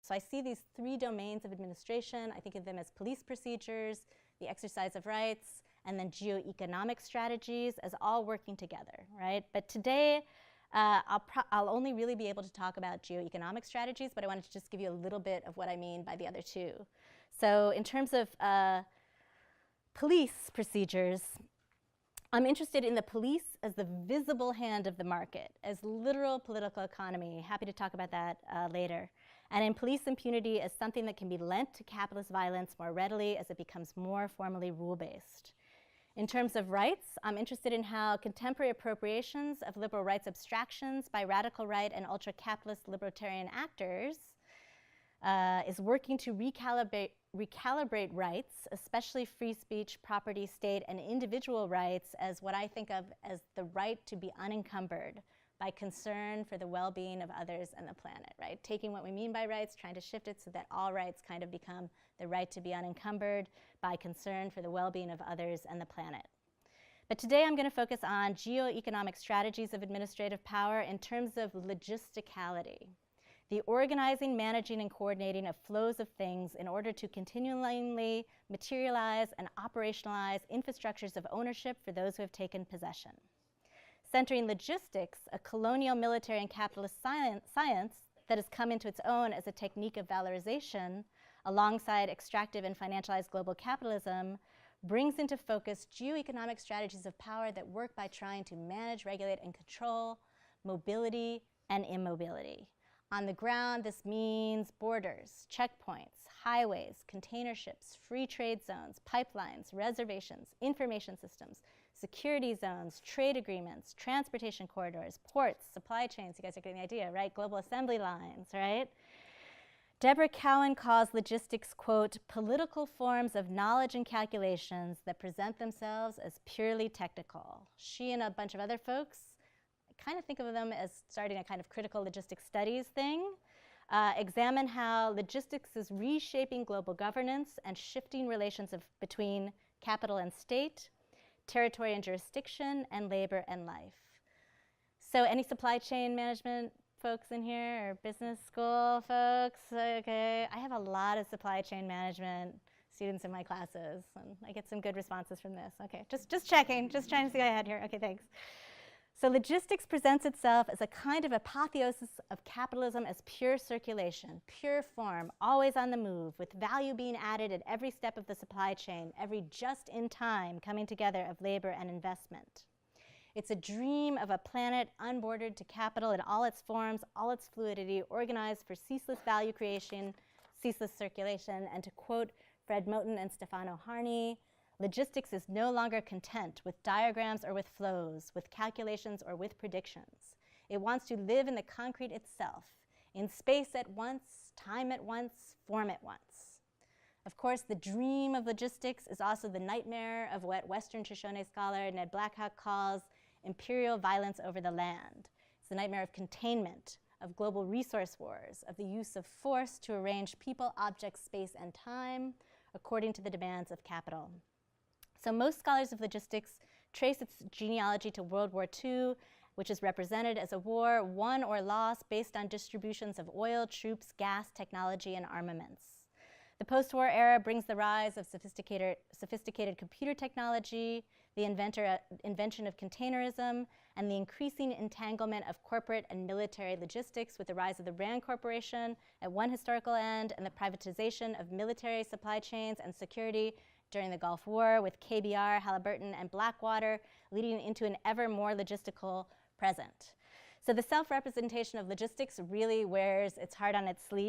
So I see these three domains of administration. I think of them as police procedures, the exercise of rights, and then geo-economic strategies as all working together, right? But today, I'll only really be able to talk about geo-economic strategies, but I wanted to just give you a little bit of what I mean by the other two. So in terms of police procedures, I'm interested in the police as the visible hand of the market, as literal political economy. Happy to talk about that later. And in police impunity as something that can be lent to capitalist violence more readily as it becomes more formally rule-based. In terms of rights, I'm interested in how contemporary appropriations of liberal rights abstractions by radical right and ultra-capitalist libertarian actors is working to recalibrate rights, especially free speech, property, state, and individual rights as what I think of as the right to be unencumbered by concern for the well-being of others and the planet, right? Taking what we mean by rights, trying to shift it so that all rights kind of become the right to be unencumbered by concern for the well-being of others and the planet. But today I'm going to focus on geo-economic strategies of administrative power in terms of logisticality, the organizing, managing, and coordinating of flows of things in order to continually materialize and operationalize infrastructures of ownership for those who have taken possession. Centering logistics, a colonial military and capitalist science that has come into its own as a technique of valorization alongside extractive and financialized global capitalism, brings into focus geoeconomic strategies of power that work by trying to manage, regulate, and control mobility and immobility. On the ground, this means borders, checkpoints, highways, container ships, free trade zones, pipelines, reservations, information systems, security zones, trade agreements, transportation corridors, ports, supply chains. You guys are getting the idea, right? Global assembly lines, right? Deborah Cowan calls logistics, quote, political forms of knowledge and calculations that present themselves as purely technical. She and a bunch of other folks kind of think of them as starting a kind of critical logistics studies thing, examine how logistics is reshaping global governance and shifting relations between capital and state, territory and jurisdiction, and labor and life. So any supply chain management folks in here, or business school folks? Okay, I have a lot of supply chain management students in my classes, and I get some good responses from this. Okay, just checking, just trying to see what I had here. Okay, thanks. So logistics presents itself as a kind of apotheosis of capitalism as pure circulation, pure form, always on the move, with value being added at every step of the supply chain, every just-in-time coming together of labor and investment. It's a dream of a planet unbordered to capital in all its forms, all its fluidity, organized for ceaseless value creation, ceaseless circulation, and to quote Fred Moten and Stefano Harney, logistics is no longer content with diagrams or with flows, with calculations or with predictions. It wants to live in the concrete itself, in space at once, time at once, form at once. Of course, the dream of logistics is also the nightmare of what Western Shoshone scholar Ned Blackhawk calls imperial violence over the land. It's the nightmare of containment, of global resource wars, of the use of force to arrange people, objects, space, and time according to the demands of capital. So most scholars of logistics trace its genealogy to World War II, which is represented as a war won or lost based on distributions of oil, troops, gas, technology, and armaments. The post-war era brings the rise of sophisticated computer technology, the invention of containerism, and the increasing entanglement of corporate and military logistics with the rise of the RAND Corporation at one historical end and the privatization of military supply chains and security during the Gulf War with KBR, Halliburton, and Blackwater, leading into an ever more logistical present. So the self-representation of logistics really wears its heart on its sleeve.